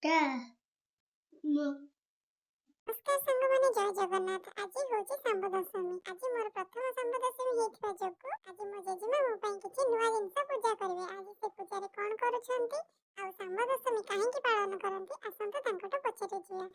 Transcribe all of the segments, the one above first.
नमस्कार सांग मैंने जय जगन्नाथ आज हूँ सांब दशमी आज मोर प्रथम सांब दशमी होता जोगु आज मो जेजेमा मो पई किछि नुआ जिंस पूजा करबे आज से पूजा रे कोन करूछंती आ सांब दशमी काहे की पालन करंती आसंत तांकटो पछरे जिया।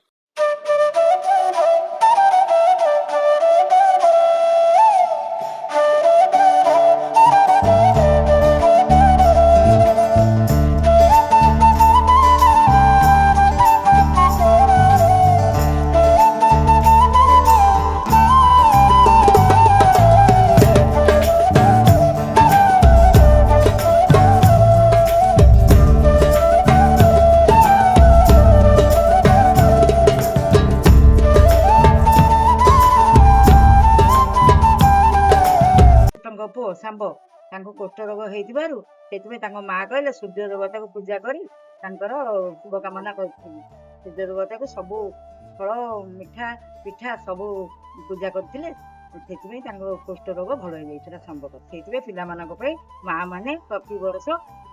पुओ सांब कुष्ठ रोग हो माँ कहले सूर्य देवता को पूजा कर शुभकामना कर सूर्य देवता को सब फल मिठा पिठा सब पूजा करते कुष्ठ रोग भल हो जाता सांब से पिला माँ मैंने प्रति वर्ष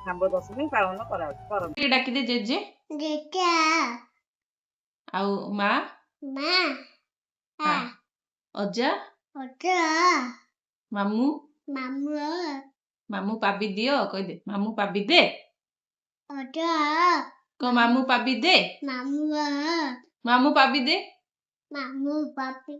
सांब दशमी पालन कर डाकी दे जेजे आउ माँ अजा मामू मामू पाबी दियो कह दे मामू पाबी दे को मामू पाबी दे मामू पाबी दे मामू पापी